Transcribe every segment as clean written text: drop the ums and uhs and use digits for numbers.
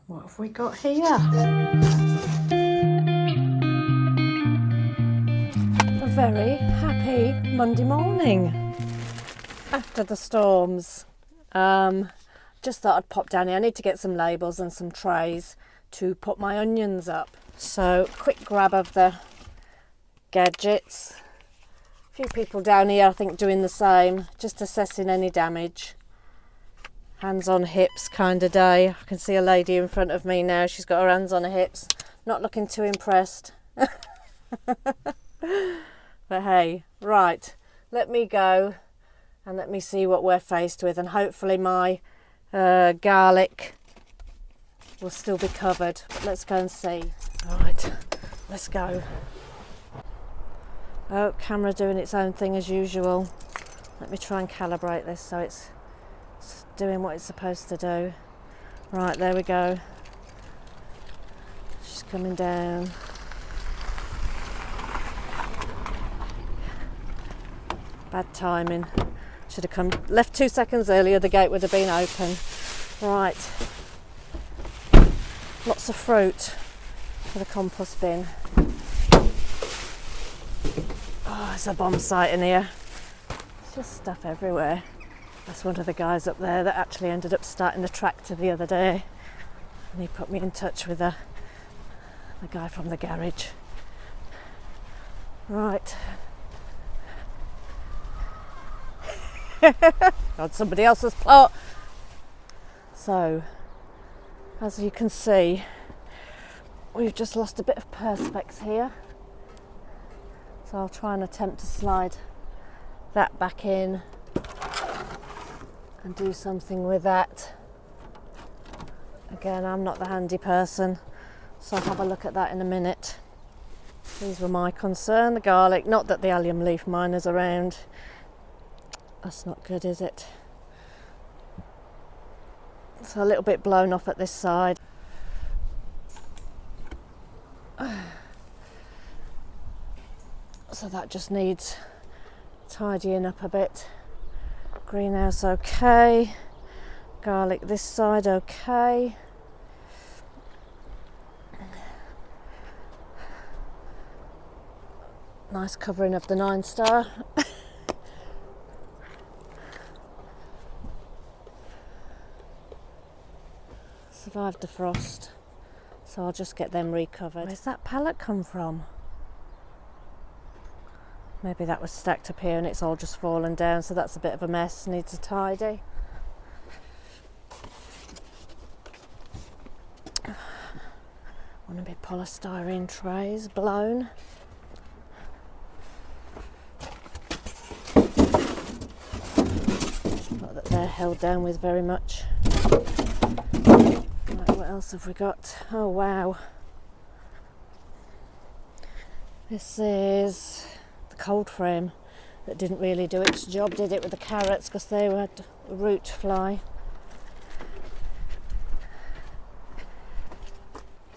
What have we got here? A very happy Monday morning after the storms. Just thought I'd pop down here. I need to get some labels and some trays to put my onions up. So quick grab of the gadgets. A few people down here I think doing the same, just assessing any damage. Hands on hips kind of day. I can see a lady in front of me now. She's got her hands on her hips. Not looking too impressed. But hey, right, let me go and let me see what we're faced with, and hopefully my garlic will still be covered. But let's go and see. Right, let's go. Oh, camera doing its own thing as usual. Let me try and calibrate this so it's doing what it's supposed to do. Right, there we go. She's coming down. Bad timing. Should have come left 2 seconds earlier, the gate would have been open. Right. Lots of fruit for the compost bin. Oh, it's a bomb site in here. It's just stuff everywhere. That's one of the guys up there that actually ended up starting the tractor the other day. And he put me in touch with the guy from the garage. Right. On somebody else's plot. So, as you can see, we've just lost a bit of perspex here. So I'll try and attempt to slide that back in and do something with that. Again, I'm not the handy person, so I'll have a look at that in a minute. These were my concern, the garlic. Not that the allium leaf miner's around. That's not good, is it? It's a little bit blown off at this side. So that just needs tidying up a bit. Greenhouse okay. Garlic this side okay. Nice covering of the 9-star. Survived the frost, so I'll just get them recovered. Where's that pallet come from? Maybe that was stacked up here and it's all just fallen down, so that's a bit of a mess, needs a tidy. One of my polystyrene trays blown. Not that they're held down with very much. Right, what else have we got? Oh wow. This is the cold frame that didn't really do its job, did it, with the carrots, because they had a root fly.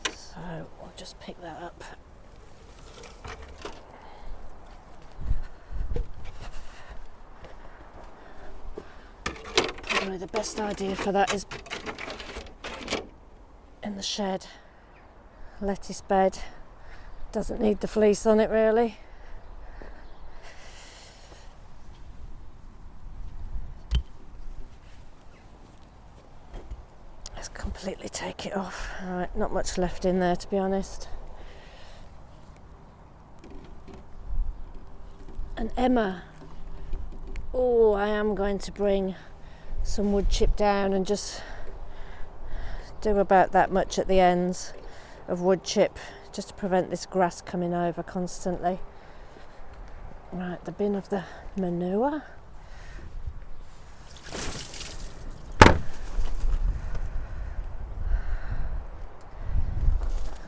So we'll just pick that up. Probably the best idea for that is in the shed. Lettuce bed. Doesn't need the fleece on it really. Let's completely take it off. Alright, not much left in there to be honest. And Emma. Oh, I am going to bring some wood chip down and just do about that much at the ends of wood chip, just to prevent this grass coming over constantly. Right, the bin of the manure.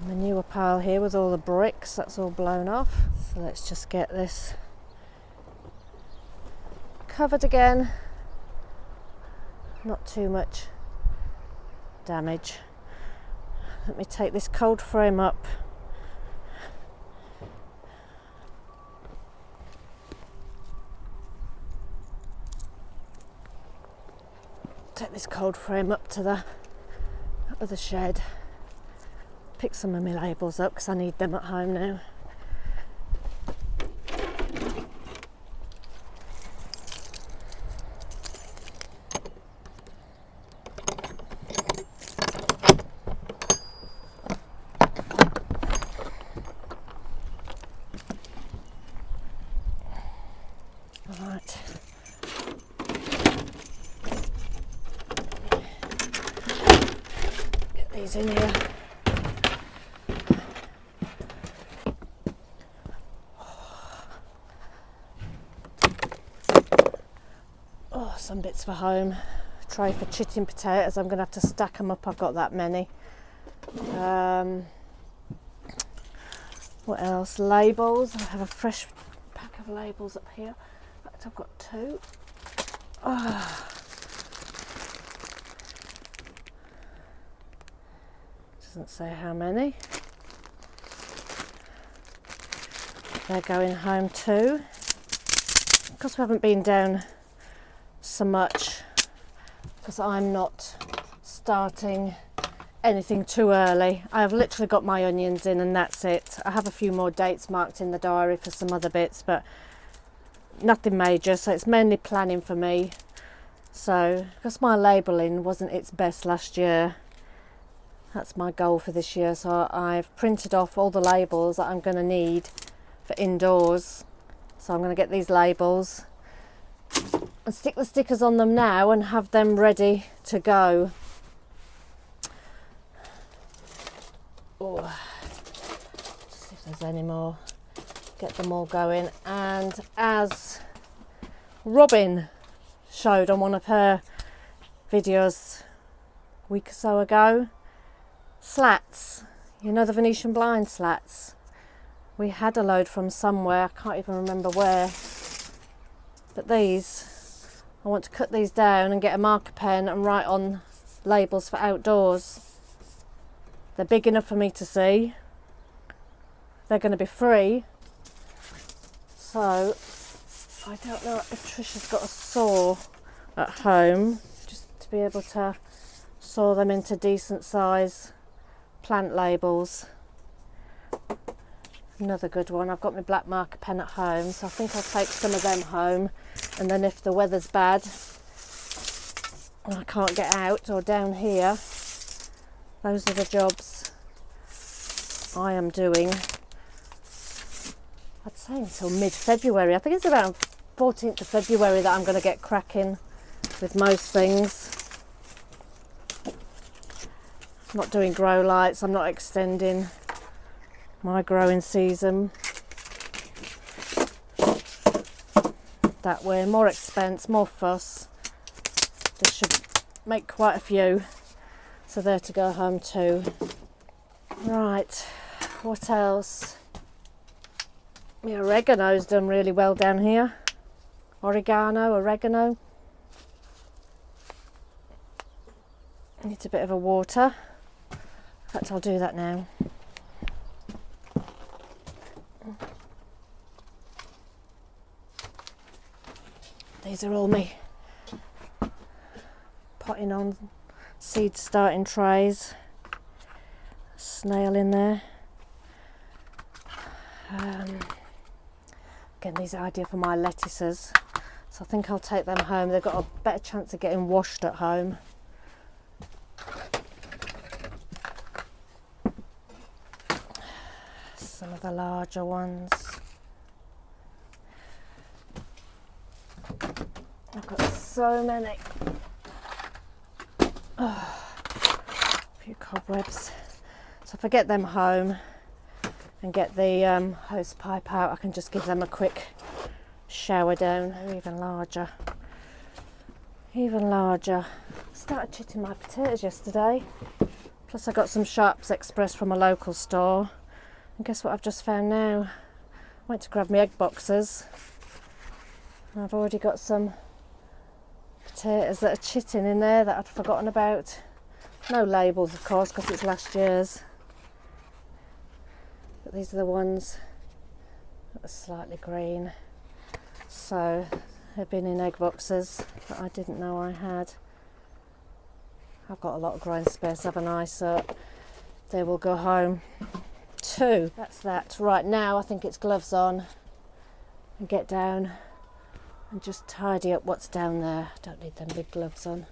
Manure pile here with all the bricks, that's all blown off. So let's just get this covered again. Not too much damage. Let me take this cold frame up. Take this cold frame up to the of the shed. Pick some of my labels up because I need them at home now. Right. Get these in here. Oh, some bits for home. Tray for chitting potatoes. I'm going to have to stack them up. I've got that many. What else? Labels. I have a fresh pack of labels up here. In fact, I've got 2. Oh. Doesn't say how many. They're going home too. Because we haven't been down so much, because I'm not starting anything too early. I have literally got my onions in and that's it. I have a few more dates marked in the diary for some other bits, but nothing major, so it's mainly planning for me. So because my labelling wasn't its best last year, that's my goal for this year. So I've printed off all the labels that I'm going to need for indoors. So I'm going to get these labels and stick the stickers on them now and have them ready to go. Oh, just see if there's any more. Get them all going. And as Robin showed on one of her videos a week or so ago, slats, you know, the Venetian blind slats. We had a load from somewhere, I can't even remember where, but these, I want to cut these down and get a marker pen and write on labels for outdoors. They're big enough for me to see. They're going to be free. So I don't know if Trisha's got a saw at home, just to be able to saw them into decent size plant labels. Another good one. I've got my black marker pen at home, so I think I'll take some of them home, and then if the weather's bad and I can't get out or down here, those are the jobs I am doing. I'd say until mid-February. I think it's around 14th of February that I'm going to get cracking with most things. I'm not doing grow lights, I'm not extending my growing season that way. More expense, more fuss. This should make quite a few, so they're to go home too. Right, what else? My oregano's done really well down here. Oregano. Needs a bit of a water. In fact, I'll do that now. These are all me potting on seed starting trays. Snail in there. Again, these are ideal for my lettuces, so I think I'll take them home. They've got a better chance of getting washed at home. Some of the larger ones. I've got so many. Oh, a few cobwebs. So if I get them home and get the hose pipe out, I can just give them a quick shower down. They're even larger. Even larger. Started chitting my potatoes yesterday. Plus I got some Sharps Express from a local store. And guess what I've just found now? I went to grab my egg boxes. And I've already got some potatoes that are chitting in there that I'd forgotten about. No labels, of course, because it's last year's. But these are the ones that are slightly green. So they've been in egg boxes that I didn't know I had. I've got a lot of growing space, haven't I? So they will go home too. That's that. Right now I think it's gloves on and get down and just tidy up what's down there. I don't need them big gloves on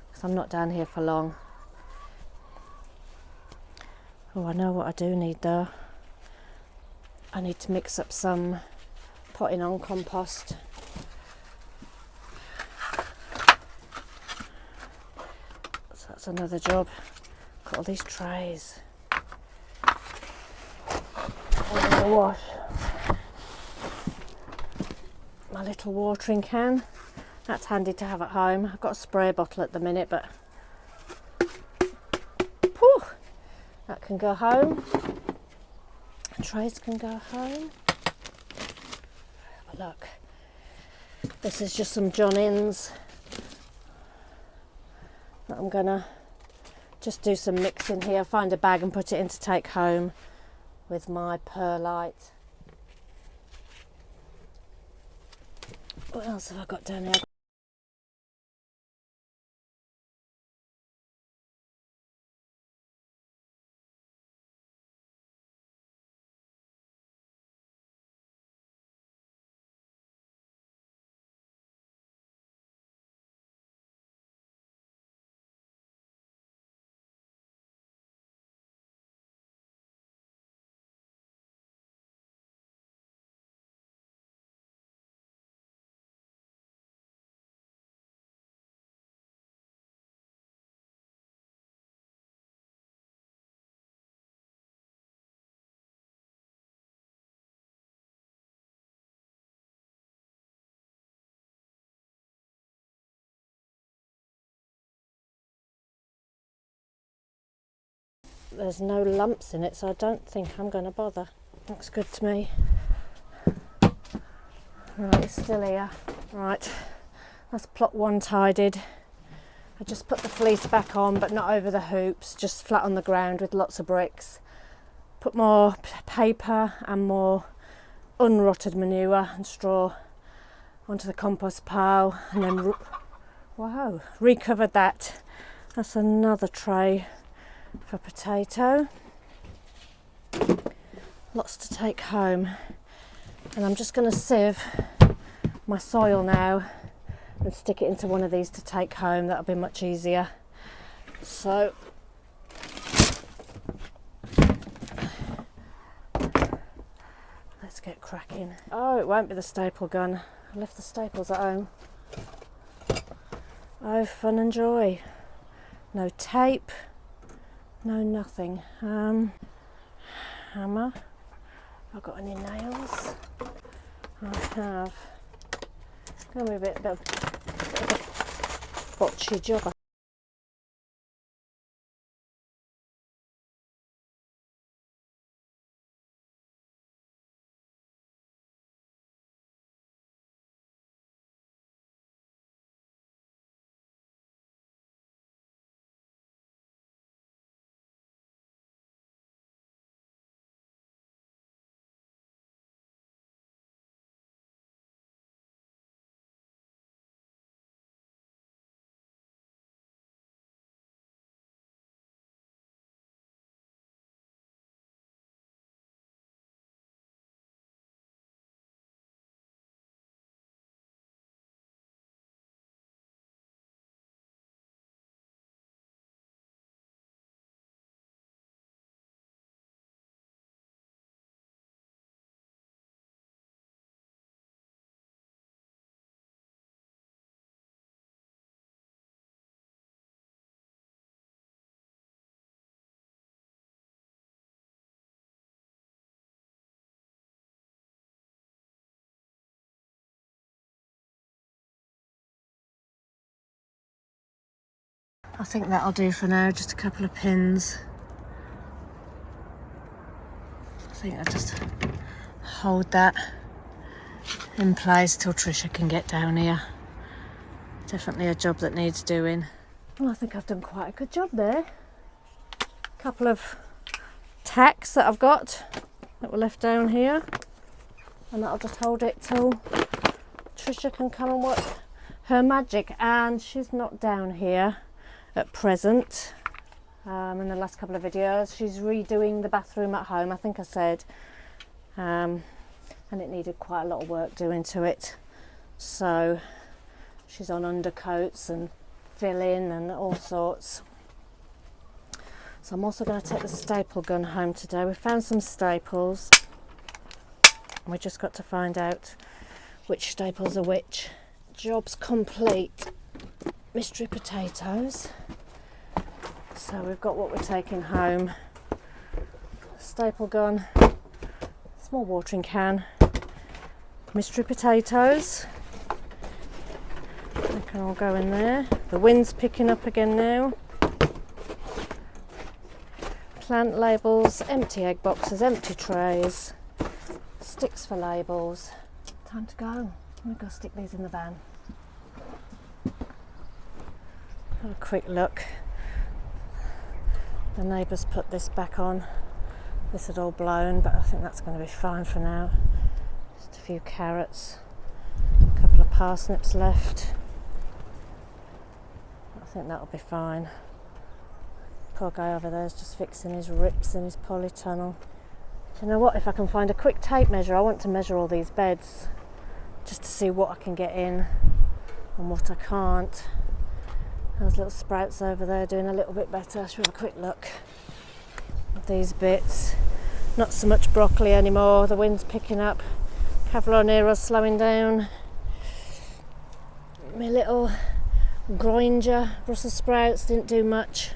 because I'm not down here for long. Oh, I know what I do need though. I need to mix up some potting on compost. So that's another job. Got all these trays. I'm going to wash my little watering can. That's handy to have at home. I've got a spray bottle at the minute, but whew, that can go home. The trays can go home. Have a look. This is just some John-ins that I'm gonna just do some mixing here. Find a bag and put it in to take home with my perlite. What else have I got down here? There's no lumps in it, so I don't think I'm going to bother. Looks good to me. Right, it's still here. Right, that's plot one tidied. I just put the fleece back on, but not over the hoops, just flat on the ground with lots of bricks. Put more paper and more unrotted manure and straw onto the compost pile, and then wow, recovered that. That's another tray for potato. Lots to take home, and I'm just going to sieve my soil now and stick it into one of these to take home. That'll be much easier. So let's get cracking. Oh, it won't be the staple gun. I left the staples at home. Oh, fun and joy. No tape, no nothing. Hammer. Have I got any nails? I have. Gonna be a bit of a botchy job. I think that'll do for now, just a couple of pins. I think I'll just hold that in place till Trisha can get down here. Definitely a job that needs doing. Well, I think I've done quite a good job there. A couple of tacks that I've got that were left down here, and that'll just hold it till Trisha can come and work her magic. And she's not down here, at present. In the last couple of videos, she's redoing the bathroom at home, I think I said, and it needed quite a lot of work doing to it, so she's on undercoats and filling and all sorts. So I'm also going to take the staple gun home today. We found some staples and we just got to find out which staples are which. Job's complete. Mystery potatoes. So we've got what we're taking home. Staple gun, small watering can, mystery potatoes. They can all go in there. The wind's picking up again now. Plant labels, empty egg boxes, empty trays, sticks for labels. Time to go. I'm going to go stick these in the van. Have a quick look. The neighbours put this back on. This had all blown, but I think that's going to be fine for now. Just a few carrots, a couple of parsnips left. I think that'll be fine. Poor guy over there is just fixing his rips in his polytunnel. Do you know what? If I can find a quick tape measure, I want to measure all these beds just to see what I can get in and what I can't. Those little sprouts over there doing a little bit better. Should we have a quick look at these bits? Not so much broccoli anymore. The wind's picking up. Cavalloniera's slowing down. My little Groinger Brussels sprouts didn't do much.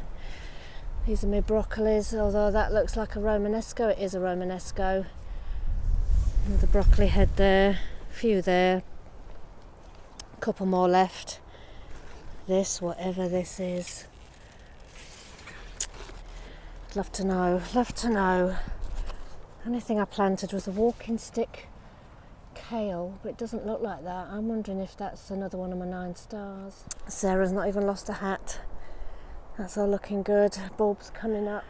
These are my broccolis, although that looks like a Romanesco. It is a Romanesco. And the broccoli head there, a few there, a couple more left. This, whatever this is. Love to know, love to know. Only thing I planted was a walking stick kale, but it doesn't look like that. I'm wondering if that's another one of my 9 stars. Sarah's not even lost a hat. That's all looking good. Bulbs coming up.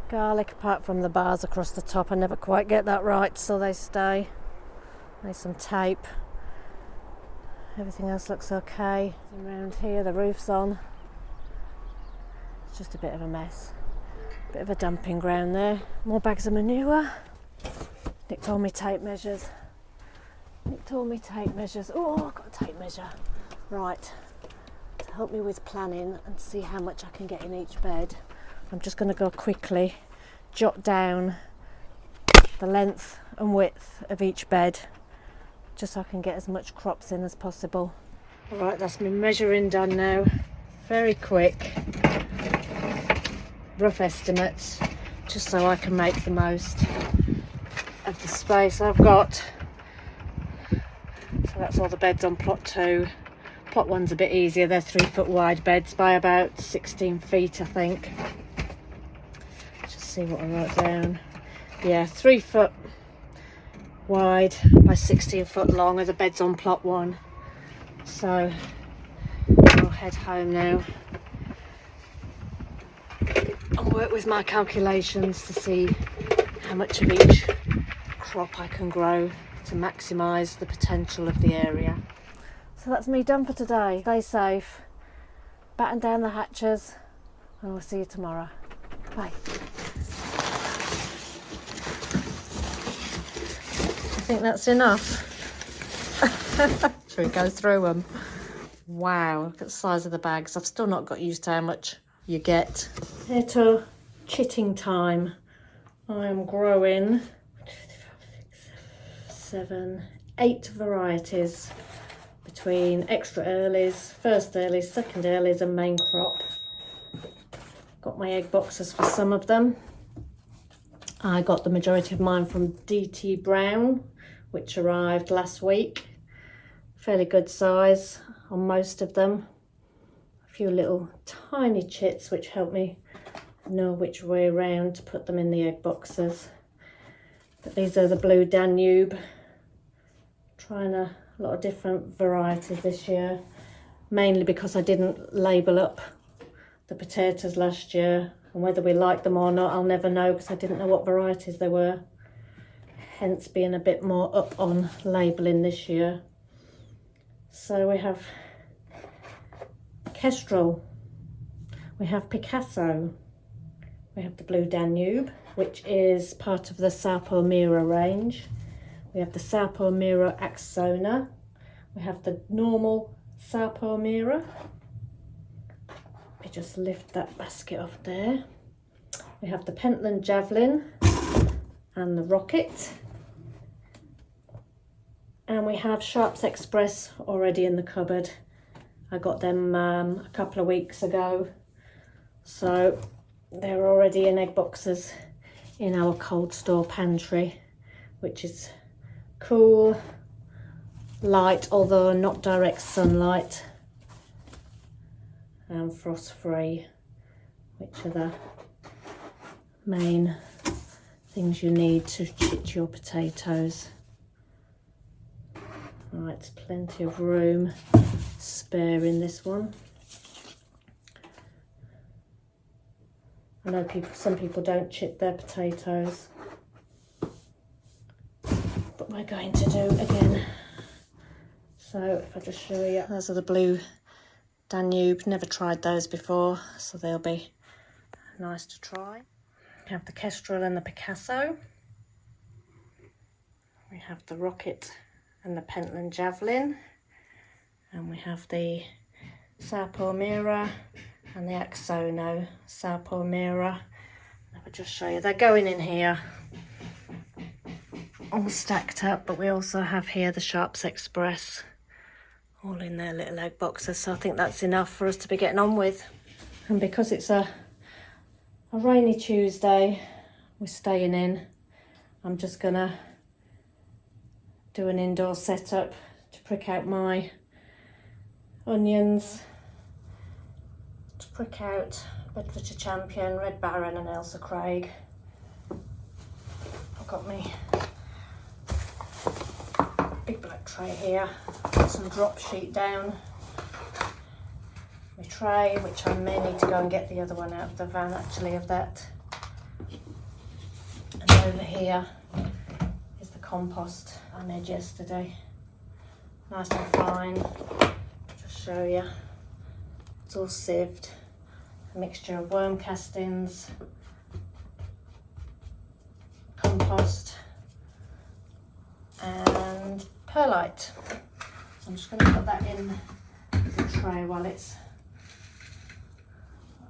Garlic, apart from the bars across the top, I never quite get that right, so they stay. There's some tape. Everything else looks okay. Around here, the roof's on. It's just a bit of a mess. Bit of a dumping ground there. More bags of manure. Nick told me tape measures. Nick told me tape measures. Oh, I've got a tape measure. Right. To help me with planning and see how much I can get in each bed, I'm just going to go quickly jot down the length and width of each bed, just so I can get as much crops in as possible. Alright, that's my measuring done now. Very quick, rough estimates, just so I can make the most of the space I've got. So that's all the beds on plot 2. Plot 1's a bit easier. They're 3 foot wide beds by about 16 feet, I think. Just see what I wrote down. Yeah, 3 foot wide by 16 foot long are the beds on plot 1. So I'll head home now and work with my calculations to see how much of each crop I can grow to maximise the potential of the area. So that's me done for today. Stay safe, batten down the hatches, and we'll see you tomorrow. Bye. I think that's enough. Should we go through them? Wow, look at the size of the bags. I've still not got used to how much you get. Here to chitting time. I am growing 8 varieties between extra earlies, first earlies, second earlies and main crop. Got my egg boxes for some of them. I got the majority of mine from T.Brown, which arrived last week. Fairly good size on most of them. A few little tiny chits which help me know which way around to put them in the egg boxes. But these are the Blue Danube. Trying a lot of different varieties this year, mainly because I didn't label up the potatoes last year, and whether we like them or not I'll never know because I didn't know what varieties they were, hence being a bit more up on labelling this year. So we have Kestrel, We have Picasso. We have the Blue Danube, which is part of the Sao Palmyra range. We have the Sao Palmyra Axona. We have the normal Sao Palmyra. Let me just lift that basket off there. We have the Pentland Javelin and the Rocket. And we have Sharps Express already in the cupboard. I got them a couple of weeks ago. So they're already in egg boxes in our cold store pantry, which is cool, light, although not direct sunlight, and frost free, which are the main things you need to chit your potatoes. Right, plenty of room spare in this one. I know some people don't chit their potatoes, but we're going to do again. So if I just show you, those are the Blue Danube. Never tried those before, so they'll be nice to try. We have the Kestrel and the Picasso. We have the Rocket and the Pentland Javelin. And we have the Sao Palmyra and the Axono. Sao Palmyra. Let me just show you. They're going in here, all stacked up, but we also have here the Sharps Express, all in their little egg boxes. So I think that's enough for us to be getting on with. And because it's a rainy Tuesday, we're staying in. I'm just gonna do an indoor setup to prick out my onions, to prick out Bedfordshire Champion, Red Baron and Ailsa Craig. I've got me big black tray here, got some drop sheet down, my tray, which I may need to go and get the other one out of the van actually of that. And over here is the compost I made yesterday, nice and fine. Just show you, it's all sieved, a mixture of worm castings, compost and perlite. So I'm just going to put that in the tray while it's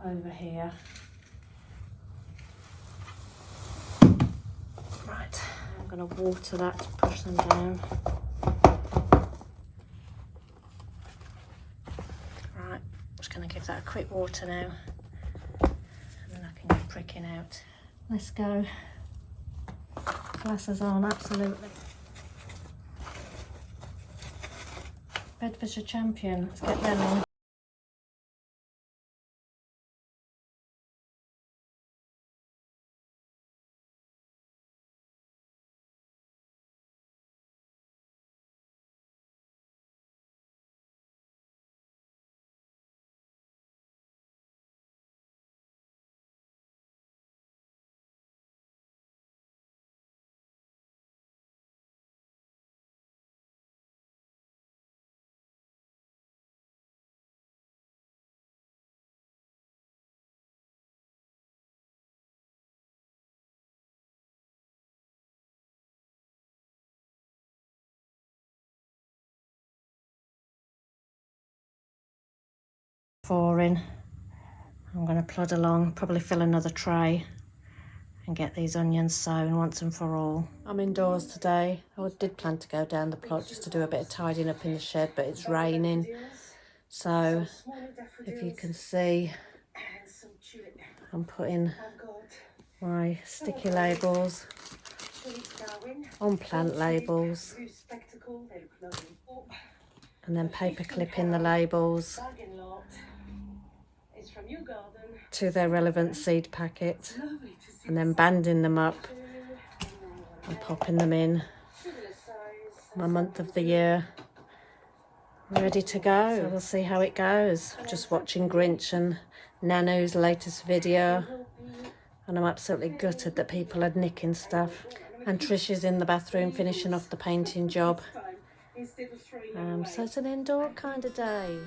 over here. Right, I'm going to water that to push them down. Right, I'm just going to give that a quick water now, and then I can get pricking out. Let's go. Glasses on, absolutely. Bedfordshire Champion, let's get them on. Four in. I'm going to plod along, probably fill another tray and get these onions sown once and for all. I'm indoors today. I did plan to go down the plot just to do a bit of tidying up in the shed, but it's raining. So if you can see, I'm putting my sticky labels on plant labels and then paper clipping the labels to their relevant seed packet and then banding them up and popping them in my month of the year, ready to go. So we'll see how it goes. Just watching Grinch and Nanu's latest video, and I'm absolutely gutted that people are nicking stuff. And Trish is in the bathroom finishing off the painting job. So it's an indoor kind of day.